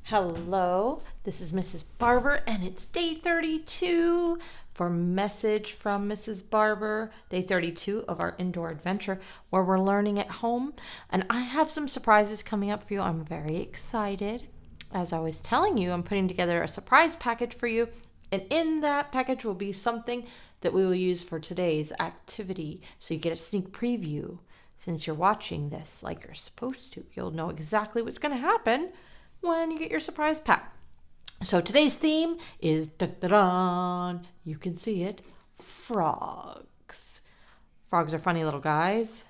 Hello, this is Mrs. Barber, and it's day 32 for Message from Mrs. Barber, day 32 of our indoor adventure where we're learning at home. And I have some surprises coming up for you. I'm very excited. As I was telling you, I'm putting together a surprise package for you, and in that package will be something that we will use for today's activity. So you get a sneak preview. Since you're watching this like you're supposed to, you'll know exactly what's going to happen when you get your surprise pack. So today's theme is, you can see it, frogs. Frogs are funny little guys,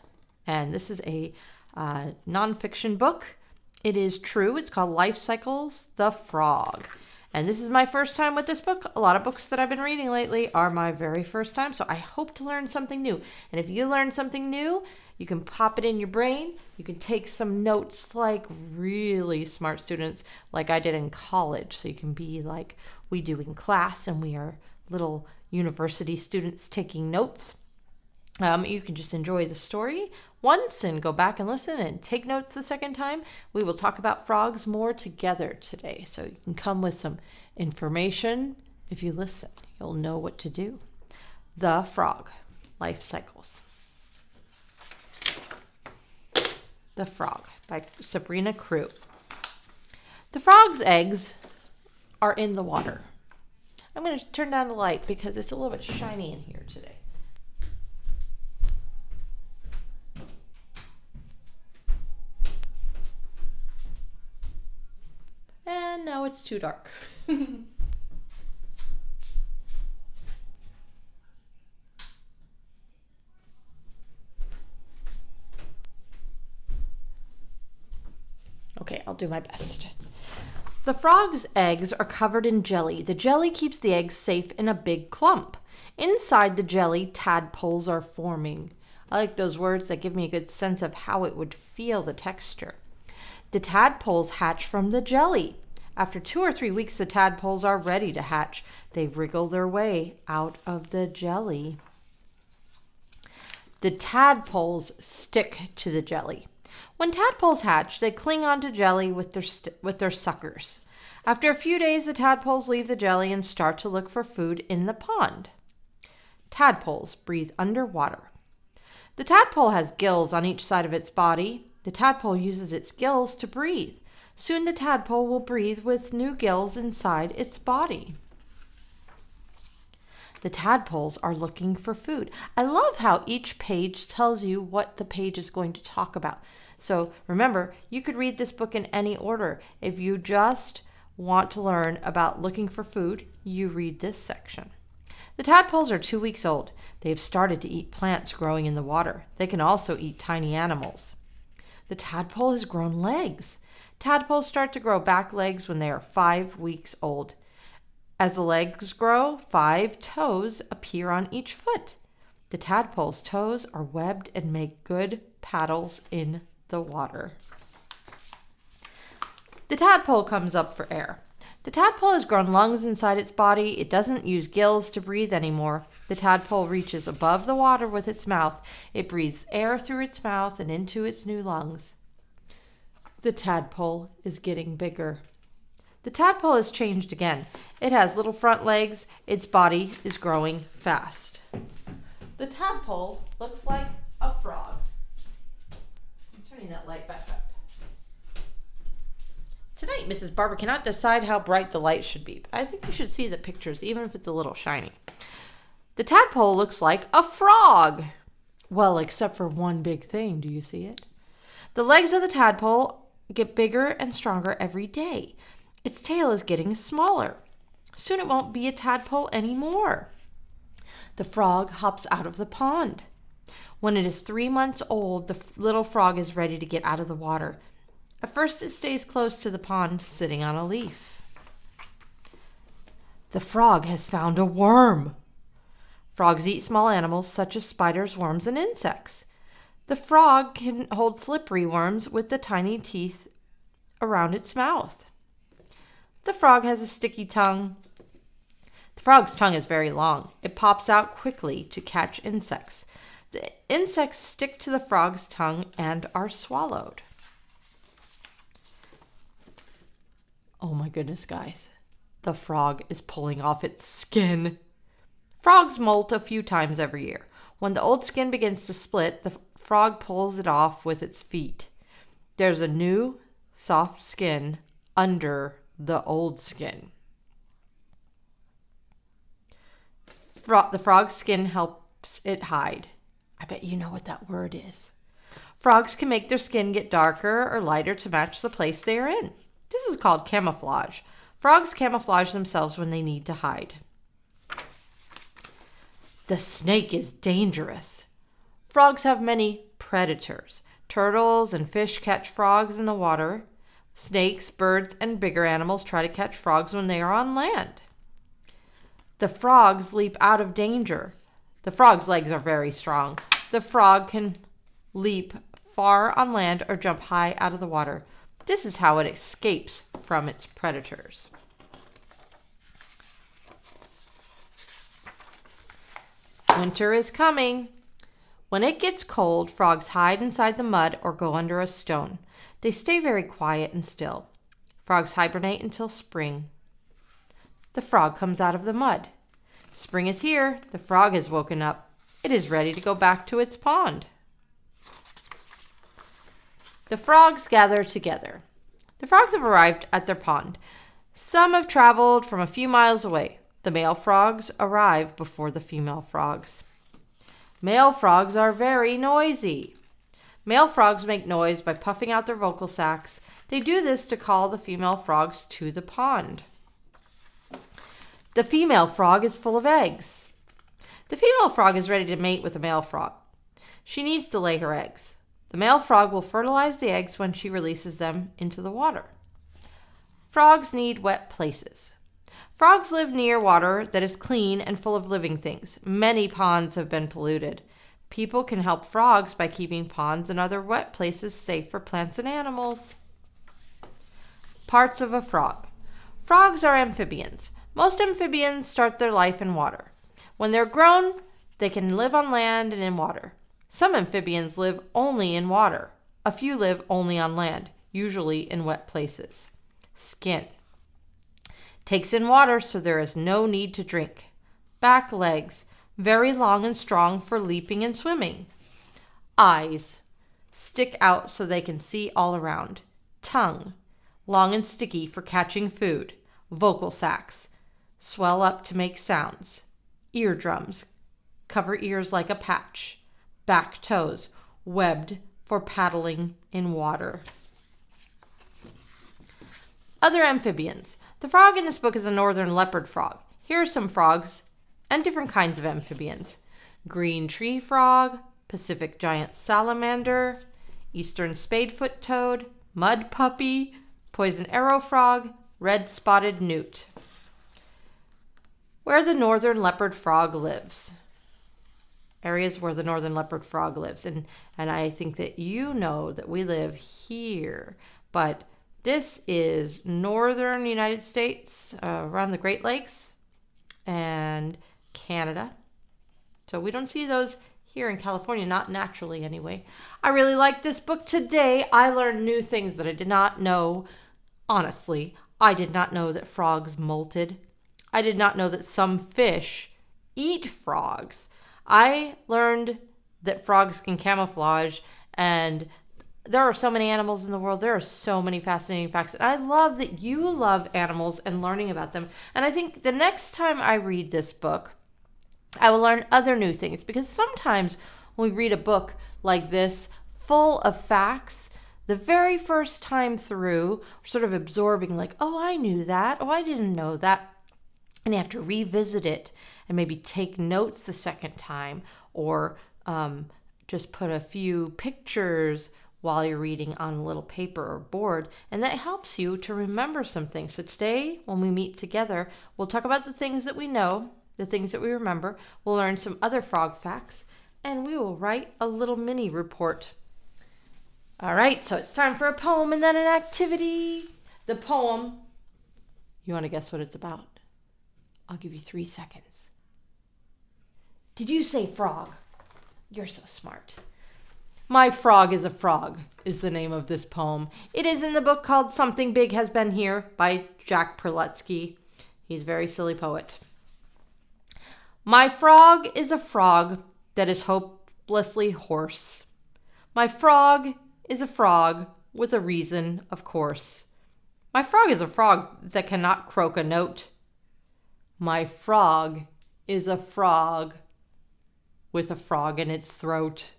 and this is a nonfiction book. It is true. It's called Life Cycles, The Frog. And this is my first time with this book. A lot of books that I've been reading lately are my very first time, so I hope to learn something new. And if you learn something new, you can pop it in your brain. You can take some notes like really smart students like I did in college. So you can be like we do in class, and we are little university students taking notes. You can just enjoy the story once and go back and listen and take notes the second time. We will talk about frogs more together today. So you can come with some information. If you listen, you'll know what to do. The Frog, Life Cycles. The Frog by Sabrina Crew. The frog's eggs are in the water. I'm going to turn down the light because it's a little bit shiny in here today. And now it's too dark. Okay, I'll do my best. The frog's eggs are covered in jelly. The jelly keeps the eggs safe in a big clump. Inside the jelly, tadpoles are forming. I like those words that give me a good sense of how it would feel, the texture. The tadpoles hatch from the jelly. After 2 or 3 weeks, the tadpoles are ready to hatch. They wriggle their way out of the jelly. The tadpoles stick to the jelly. When tadpoles hatch, they cling onto jelly with their suckers. After a few days, the tadpoles leave the jelly and start to look for food in the pond. Tadpoles breathe underwater. The tadpole has gills on each side of its body. The tadpole uses its gills to breathe. Soon the tadpole will breathe with new gills inside its body. The tadpoles are looking for food. I love how each page tells you what the page is going to talk about. So remember, you could read this book in any order. If you just want to learn about looking for food, you read this section. The tadpoles are 2 weeks old. They have started to eat plants growing in the water. They can also eat tiny animals. The tadpole has grown legs. Tadpoles start to grow back legs when they are 5 weeks old. As the legs grow, 5 toes appear on each foot. The tadpole's toes are webbed and make good paddles in the water. The tadpole comes up for air. The tadpole has grown lungs inside its body. It doesn't use gills to breathe anymore. The tadpole reaches above the water with its mouth. It breathes air through its mouth and into its new lungs. The tadpole is getting bigger. The tadpole has changed again. It has little front legs. Its body is growing fast. The tadpole looks like a frog. I'm turning that light back up. Tonight, Mrs. Barber cannot decide how bright the light should be, but I think you should see the pictures, even if it's a little shiny. The tadpole looks like a frog. Well, except for one big thing. Do you see it? The legs of the tadpole get bigger and stronger every day. Its tail is getting smaller. Soon it won't be a tadpole anymore. The frog hops out of the pond. When it is 3 months old, the little frog is ready to get out of the water. At first, it stays close to the pond, sitting on a leaf. The frog has found a worm. Frogs eat small animals such as spiders, worms, and insects. The frog can hold slippery worms with the tiny teeth around its mouth. The frog has a sticky tongue. The frog's tongue is very long. It pops out quickly to catch insects. The insects stick to the frog's tongue and are swallowed. Oh my goodness, guys. The frog is pulling off its skin. Frogs molt a few times every year. When the old skin begins to split, the frog pulls it off with its feet. There's a new, soft skin under the old skin. The frog's skin helps it hide. I bet you know what that word is. Frogs can make their skin get darker or lighter to match the place they are in. This is called camouflage. Frogs camouflage themselves when they need to hide. The snake is dangerous. Frogs have many predators. Turtles and fish catch frogs in the water. Snakes, birds, and bigger animals try to catch frogs when they are on land. The frogs leap out of danger. The frog's legs are very strong. The frog can leap far on land or jump high out of the water. This is how it escapes from its predators. Winter is coming. When it gets cold, frogs hide inside the mud or go under a stone. They stay very quiet and still. Frogs hibernate until spring. The frog comes out of the mud. Spring is here. The frog has woken up. It is ready to go back to its pond. The frogs gather together. The frogs have arrived at their pond. Some have traveled from a few miles away. The male frogs arrive before the female frogs. Male frogs are very noisy. Male frogs make noise by puffing out their vocal sacs. They do this to call the female frogs to the pond. The female frog is full of eggs. The female frog is ready to mate with the male frog. She needs to lay her eggs. The male frog will fertilize the eggs when she releases them into the water. Frogs need wet places. Frogs live near water that is clean and full of living things. Many ponds have been polluted. People can help frogs by keeping ponds and other wet places safe for plants and animals. Parts of a frog. Frogs are amphibians. Most amphibians start their life in water. When they're grown, they can live on land and in water. Some amphibians live only in water. A few live only on land, usually in wet places. Skin. Takes in water so there is no need to drink. Back legs. Very long and strong for leaping and swimming. Eyes. Stick out so they can see all around. Tongue. Long and sticky for catching food. Vocal sacs. Swell up to make sounds. Eardrums. Cover ears like a patch. Back toes. Webbed for paddling in water. Other amphibians. The frog in this book is a northern leopard frog. Here are some frogs and different kinds of amphibians. Green tree frog, Pacific giant salamander, eastern spadefoot toad, mud puppy, poison arrow frog, red spotted newt. Where the northern leopard frog lives. Areas where the northern leopard frog lives. And I think that you know that we live here, but this is northern United States, around the Great Lakes and Canada. So we don't see those here in California, not naturally anyway. I really like this book today. I learned new things that I did not know. Honestly, I did not know that frogs molted. I did not know that some fish eat frogs. I learned that frogs can camouflage, and there are so many animals in the world. There are so many fascinating facts. And I love that you love animals and learning about them. And I think the next time I read this book, I will learn other new things. Because sometimes when we read a book like this, full of facts, the very first time through, we're sort of absorbing like, oh, I knew that. Oh, I didn't know that. And you have to revisit it and maybe take notes the second time, or just put a few pictures while you're reading on a little paper or board, and that helps you to remember some things. So today, when we meet together, we'll talk about the things that we know, the things that we remember. We'll learn some other frog facts, and we will write a little mini report. All right, so it's time for a poem and then an activity. The poem, you want to guess what it's about? I'll give you 3 seconds. Did you say frog? You're so smart. My Frog is a Frog is the name of this poem. It is in the book called Something Big Has Been Here by Jack Perletsky. He's a very silly poet. My frog is a frog that is hopelessly hoarse. My frog is a frog with a reason, of course. My frog is a frog that cannot croak a note. My frog is a frog with a frog in its throat.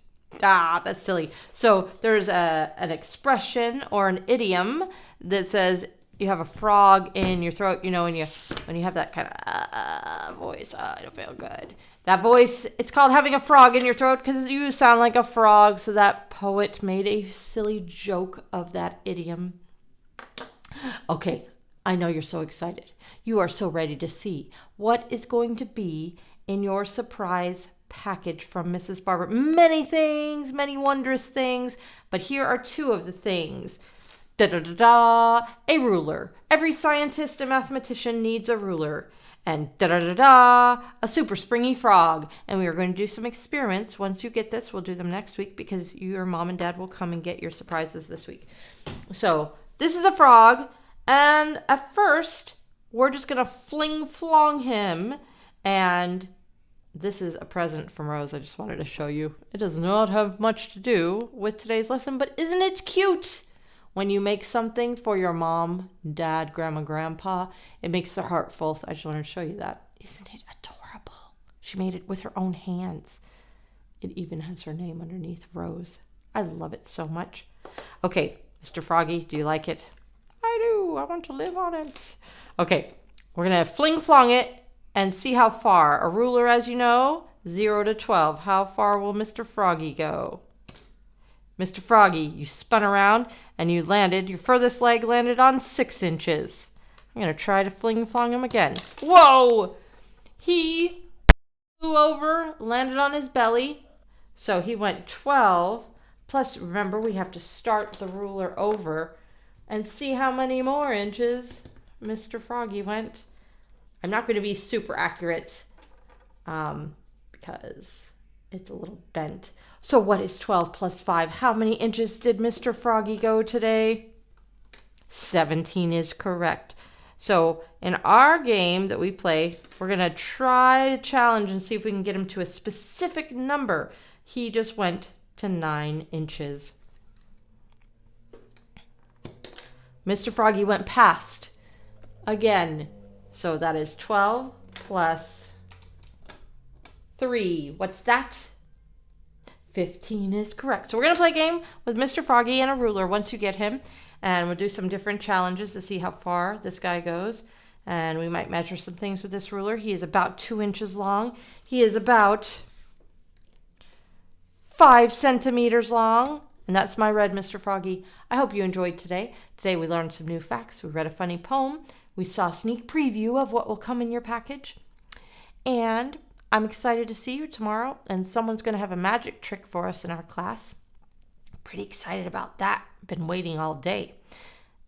Ah, that's silly. So there's an expression or an idiom that says you have a frog in your throat. You know, when you have that kind of voice, I don't feel good. That voice, it's called having a frog in your throat because you sound like a frog. So that poet made a silly joke of that idiom. Okay, I know you're so excited. You are so ready to see what is going to be in your surprise package from Mrs. Barber. Many things, many wondrous things, but here are two of the things. Da-da-da-da, a ruler. Every scientist and mathematician needs a ruler. And da-da-da-da, a super springy frog. And we are going to do some experiments. Once you get this, we'll do them next week because your mom and dad will come and get your surprises this week. So this is a frog, and at first, we're just going to fling-flong him, and this is a present from Rose. I just wanted to show you. It does not have much to do with today's lesson, but isn't it cute? When you make something for your mom, dad, grandma, grandpa, it makes their heart full. So I just wanted to show you that. Isn't it adorable? She made it with her own hands. It even has her name underneath, Rose. I love it so much. Okay, Mr. Froggy, do you like it? I do. I want to live on it. Okay, we're going to fling-flong it and see how far. A ruler, as you know, 0 to 12. How far will Mr. Froggy go? Mr. Froggy, you spun around and you landed. Your furthest leg landed on 6 inches. I'm going to try to fling-flong him again. Whoa! He flew over, landed on his belly. So he went 12. Plus, remember, we have to start the ruler over and see how many more inches Mr. Froggy went. I'm not going to be super accurate because it's a little bent. So what is 12 plus 5? How many inches did Mr. Froggy go today? 17 is correct. So in our game that we play, we're going to try to challenge and see if we can get him to a specific number. He just went to 9 inches. Mr. Froggy went past again. So that is 12 plus 3. What's that? 15 is correct. So we're going to play a game with Mr. Froggy and a ruler once you get him. And we'll do some different challenges to see how far this guy goes. And we might measure some things with this ruler. He is about 2 inches long. He is about 5 centimeters long. And that's my red Mr. Froggy. I hope you enjoyed today. Today we learned some new facts. We read a funny poem. We saw a sneak preview of what will come in your package. And I'm excited to see you tomorrow. And someone's going to have a magic trick for us in our class. Pretty excited about that. Been waiting all day.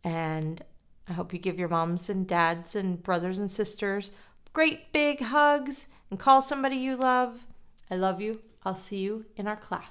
And I hope you give your moms and dads and brothers and sisters great big hugs and call somebody you love. I love you. I'll see you in our class.